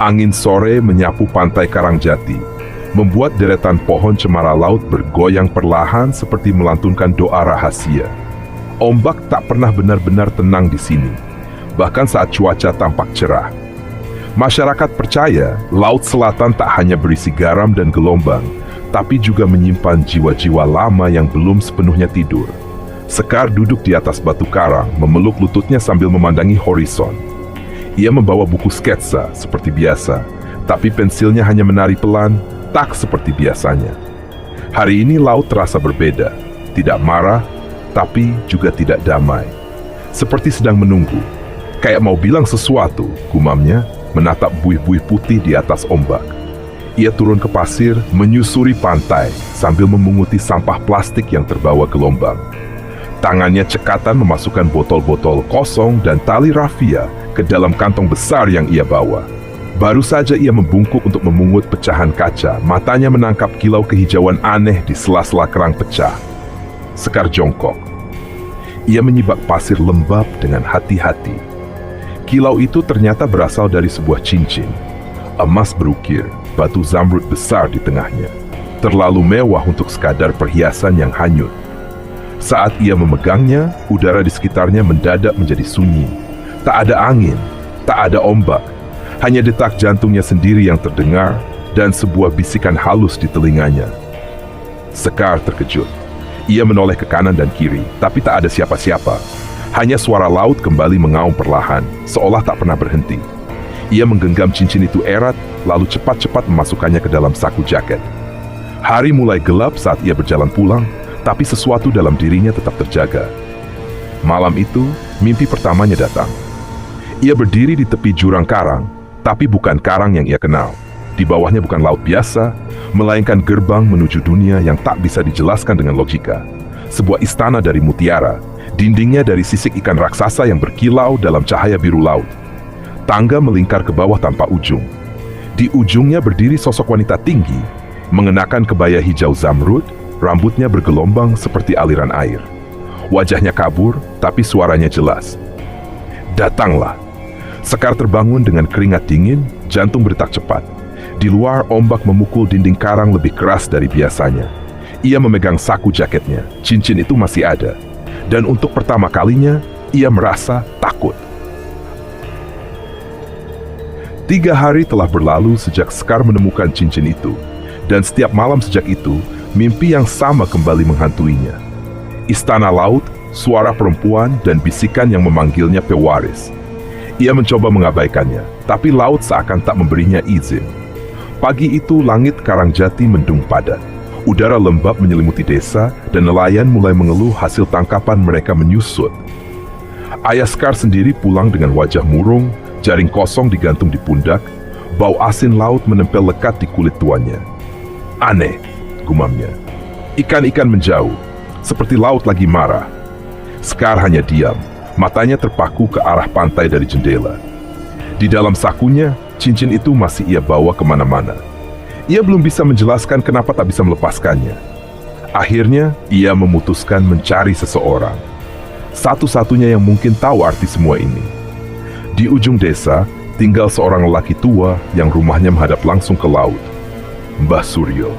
Angin sore menyapu pantai Karangjati, membuat deretan pohon cemara laut bergoyang perlahan seperti melantunkan doa rahasia. Ombak tak pernah benar-benar tenang di sini, bahkan saat cuaca tampak cerah. Masyarakat percaya Laut Selatan tak hanya berisi garam dan gelombang, tapi juga menyimpan jiwa-jiwa lama yang belum sepenuhnya tidur. Sekar duduk di atas batu karang, memeluk lututnya sambil memandangi horizon. Ia membawa buku sketsa seperti biasa, tapi pensilnya hanya menari pelan, tak seperti biasanya. Hari ini laut terasa berbeda, tidak marah, tapi juga tidak damai. Seperti sedang menunggu, kayak mau bilang sesuatu, gumamnya, menatap buih-buih putih di atas ombak. Ia turun ke pasir, menyusuri pantai, sambil memunguti sampah plastik yang terbawa gelombang. Tangannya cekatan memasukkan botol-botol kosong dan tali rafia ke dalam kantong besar yang ia bawa. Baru saja ia membungkuk untuk memungut pecahan kaca, matanya menangkap kilau kehijauan aneh di sela-sela kerang pecah. Sekar jongkok. Ia menyibak pasir lembab dengan hati-hati. Kilau itu ternyata berasal dari sebuah cincin. Emas berukir, batu zamrud besar di tengahnya. Terlalu mewah untuk sekadar perhiasan yang hanyut. Saat ia memegangnya, udara di sekitarnya mendadak menjadi sunyi. Tak ada angin, tak ada ombak. Hanya detak jantungnya sendiri yang terdengar dan sebuah bisikan halus di telinganya. Sekar terkejut. Ia menoleh ke kanan dan kiri, tapi tak ada siapa-siapa. Hanya suara laut kembali mengaum perlahan, seolah tak pernah berhenti. Ia menggenggam cincin itu erat, lalu cepat-cepat memasukkannya ke dalam saku jaket. Hari mulai gelap saat ia berjalan pulang, tapi sesuatu dalam dirinya tetap terjaga. Malam itu, mimpi pertamanya datang. Ia berdiri di tepi jurang karang, tapi bukan karang yang ia kenal. Di bawahnya bukan laut biasa, melainkan gerbang menuju dunia yang tak bisa dijelaskan dengan logika. Sebuah istana dari mutiara, dindingnya dari sisik ikan raksasa yang berkilau dalam cahaya biru laut. Tangga melingkar ke bawah tanpa ujung. Di ujungnya berdiri sosok wanita tinggi, mengenakan kebaya hijau zamrud, rambutnya bergelombang seperti aliran air. Wajahnya kabur, tapi suaranya jelas. Datanglah. Sekar terbangun dengan keringat dingin, jantung berdetak cepat. Di luar, ombak memukul dinding karang lebih keras dari biasanya. Ia memegang saku jaketnya, cincin itu masih ada. Dan untuk pertama kalinya, ia merasa takut. 3 hari telah berlalu sejak Sekar menemukan cincin itu, dan setiap malam sejak itu, mimpi yang sama kembali menghantuinya. Istana laut, suara perempuan, dan bisikan yang memanggilnya pewaris. Ia mencoba mengabaikannya, tapi laut seakan tak memberinya izin. Pagi itu langit Karangjati mendung padat. Udara lembab menyelimuti desa, dan nelayan mulai mengeluh hasil tangkapan mereka menyusut. Ayah Sekar sendiri pulang dengan wajah murung, jaring kosong digantung di pundak, bau asin laut menempel lekat di kulit tuannya. Aneh, gumamnya. Ikan-ikan menjauh, seperti laut lagi marah. Sekar hanya diam, matanya terpaku ke arah pantai dari jendela. Di dalam sakunya, cincin itu masih ia bawa kemana-mana. Ia belum bisa menjelaskan kenapa tak bisa melepaskannya. Akhirnya, ia memutuskan mencari seseorang. Satu-satunya yang mungkin tahu arti semua ini. Di ujung desa, tinggal seorang lelaki tua yang rumahnya menghadap langsung ke laut. Mbah Suryo.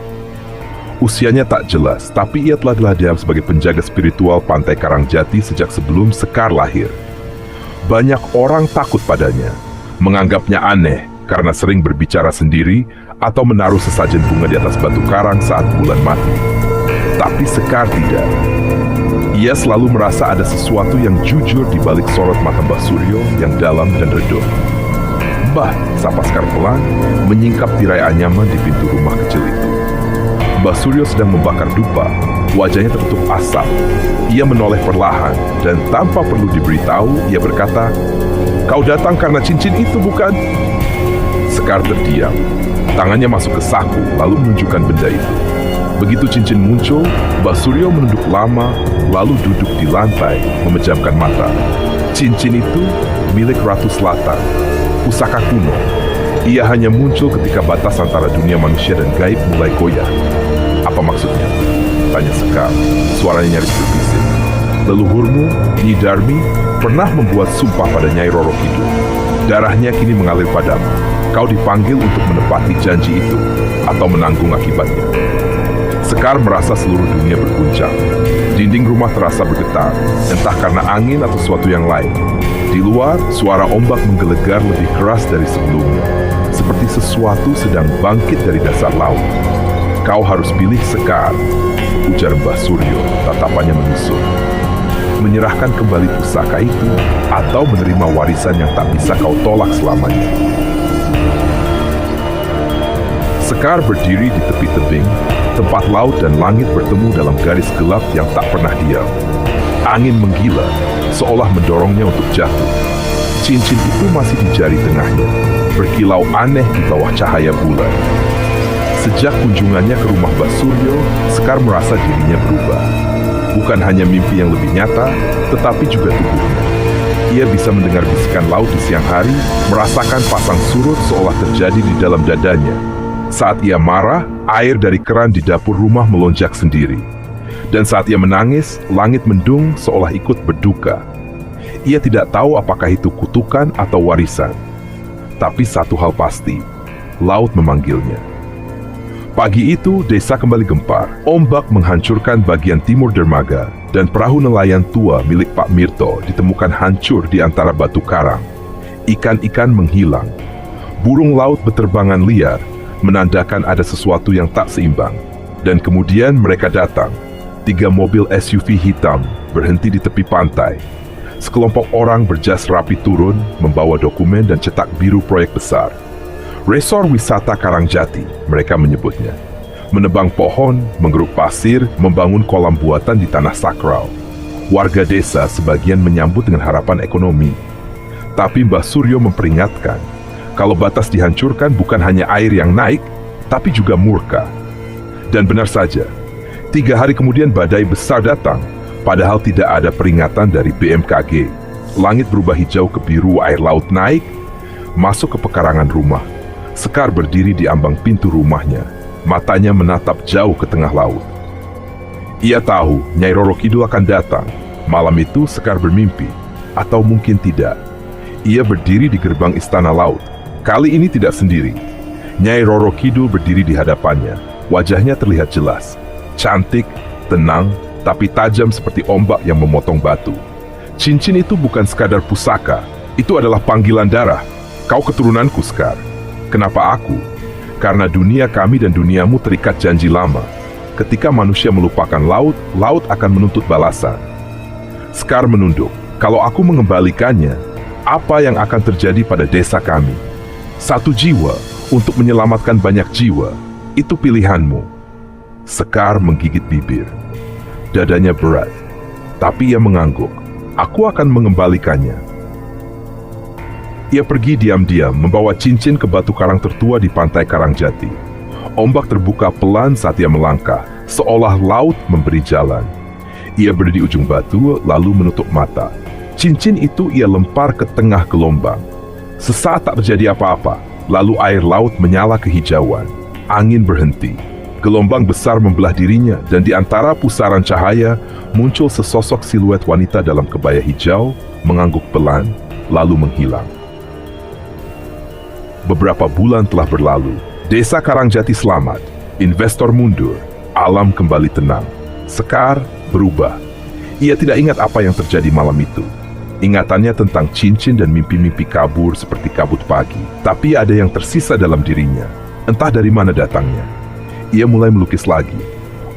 Usianya tak jelas, tapi ia telah diladang sebagai penjaga spiritual pantai Karangjati sejak sebelum Sekar lahir. Banyak orang takut padanya, menganggapnya aneh karena sering berbicara sendiri atau menaruh sesajen bunga di atas batu karang saat bulan mati. Tapi Sekar tidak. Ia selalu merasa ada sesuatu yang jujur di balik sorot mata Mbah Suryo yang dalam dan redup. Mbah, sapa Sekar pelan, menyingkap tirai anyaman di pintu rumah kecil itu. Mbah Suryo sedang membakar dupa, wajahnya tertutup asap. Ia menoleh perlahan, dan tanpa perlu diberitahu, ia berkata, "Kau datang karena cincin itu, bukan?" Sekar terdiam. Tangannya masuk ke saku, lalu menunjukkan benda itu. Begitu cincin muncul, Mbah Suryo menunduk lama, lalu duduk di lantai, memejamkan mata. Cincin itu milik Ratu Selatan, pusaka kuno. Ia hanya muncul ketika batas antara dunia manusia dan gaib mulai goyah. Apa maksudnya? Tanya Sekar, suaranya nyaris berbisik. Leluhurmu, Nyi Darmi, pernah membuat sumpah pada Nyai Roro Kidul. Darahnya kini mengalir padamu. Kau dipanggil untuk menepati janji itu atau menanggung akibatnya. Sekar merasa seluruh dunia berguncang. Dinding rumah terasa bergetar, entah karena angin atau sesuatu yang lain. Di luar, suara ombak menggelegar lebih keras dari sebelumnya, seperti sesuatu sedang bangkit dari dasar laut. Kau harus pilih, Sekar, ujar Mbah Suryo, tatapannya menusuk. Menyerahkan kembali pusaka itu, atau menerima warisan yang tak bisa kau tolak selamanya. Sekar berdiri di tepi tebing, tempat laut dan langit bertemu dalam garis gelap yang tak pernah diam. Angin menggila, seolah mendorongnya untuk jatuh. Cincin itu masih di jari tengahnya, berkilau aneh di bawah cahaya bulan. Sejak kunjungannya ke rumah Mbah Suryo, Sekar merasa dirinya berubah. Bukan hanya mimpi yang lebih nyata, tetapi juga tubuhnya. Ia bisa mendengar bisikan laut di siang hari, merasakan pasang surut seolah terjadi di dalam dadanya. Saat ia marah, air dari keran di dapur rumah melonjak sendiri. Dan saat ia menangis, langit mendung seolah ikut berduka. Ia tidak tahu apakah itu kutukan atau warisan. Tapi satu hal pasti, laut memanggilnya. Pagi itu, desa kembali gempar. Ombak menghancurkan bagian timur dermaga, dan perahu nelayan tua milik Pak Mirto ditemukan hancur di antara batu karang. Ikan-ikan menghilang. Burung laut berterbangan liar, menandakan ada sesuatu yang tak seimbang. Dan kemudian mereka datang. 3 mobil SUV hitam berhenti di tepi pantai. Sekelompok orang berjas rapi turun, membawa dokumen dan cetak biru proyek besar. Resor Wisata Karangjati, mereka menyebutnya. Menebang pohon, menggeruk pasir, membangun kolam buatan di tanah sakral. Warga desa sebagian menyambut dengan harapan ekonomi. Tapi Mbah Suryo memperingatkan, kalau batas dihancurkan bukan hanya air yang naik, tapi juga murka. Dan benar saja, 3 hari kemudian badai besar datang, padahal tidak ada peringatan dari BMKG. Langit berubah hijau ke biru, air laut naik, masuk ke pekarangan rumah. Sekar berdiri di ambang pintu rumahnya, matanya menatap jauh ke tengah laut. Ia tahu Nyai Roro Kidul akan datang. Malam itu Sekar bermimpi, atau mungkin tidak. Ia berdiri di gerbang istana laut. Kali ini tidak sendiri. Nyai Roro Kidul berdiri di hadapannya. Wajahnya terlihat jelas, cantik, tenang, tapi tajam seperti ombak yang memotong batu. Cincin itu bukan sekadar pusaka, itu adalah panggilan darah. Kau keturunanku, Sekar. Kenapa aku? Karena dunia kami dan duniamu terikat janji lama. Ketika manusia melupakan laut, laut akan menuntut balasan. Sekar menunduk. Kalau aku mengembalikannya, apa yang akan terjadi pada desa kami? 1 jiwa untuk menyelamatkan banyak jiwa. Itu pilihanmu. Sekar menggigit bibir. Dadanya berat. Tapi ia mengangguk. Aku akan mengembalikannya. Ia pergi diam-diam membawa cincin ke batu karang tertua di pantai Karangjati. Ombak terbuka pelan saat ia melangkah, seolah laut memberi jalan. Ia berdiri di ujung batu, lalu menutup mata. Cincin itu ia lempar ke tengah gelombang. Sesaat tak terjadi apa-apa, lalu air laut menyala kehijauan. Angin berhenti. Gelombang besar membelah dirinya, dan di antara pusaran cahaya muncul sesosok siluet wanita dalam kebaya hijau, mengangguk pelan, lalu menghilang. Beberapa bulan telah berlalu. Desa Karangjati selamat, investor mundur, alam kembali tenang. Sekar berubah. Ia tidak ingat apa yang terjadi malam itu. Ingatannya tentang cincin dan mimpi-mimpi kabur seperti kabut pagi. Tapi ada yang tersisa dalam dirinya. Entah dari mana datangnya. Ia mulai melukis lagi.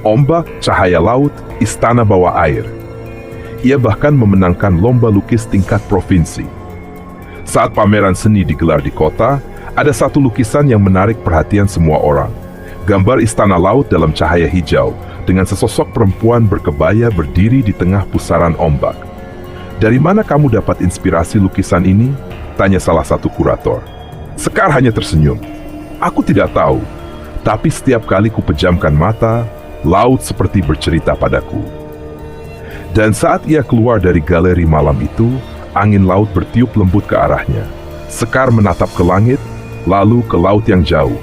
Ombak, cahaya laut, istana bawah air. Ia bahkan memenangkan lomba lukis tingkat provinsi. Saat pameran seni digelar di kota, ada satu lukisan yang menarik perhatian semua orang. Gambar istana laut dalam cahaya hijau, dengan sesosok perempuan berkebaya berdiri di tengah pusaran ombak. Dari mana kamu dapat inspirasi lukisan ini? Tanya salah satu kurator. Sekar hanya tersenyum. Aku tidak tahu, tapi setiap kali kupejamkan mata, laut seperti bercerita padaku. Dan saat ia keluar dari galeri malam itu, angin laut bertiup lembut ke arahnya. Sekar menatap ke langit, lalu ke laut yang jauh.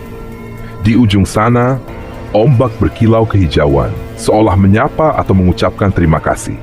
Di ujung sana, ombak berkilau kehijauan, seolah menyapa atau mengucapkan terima kasih.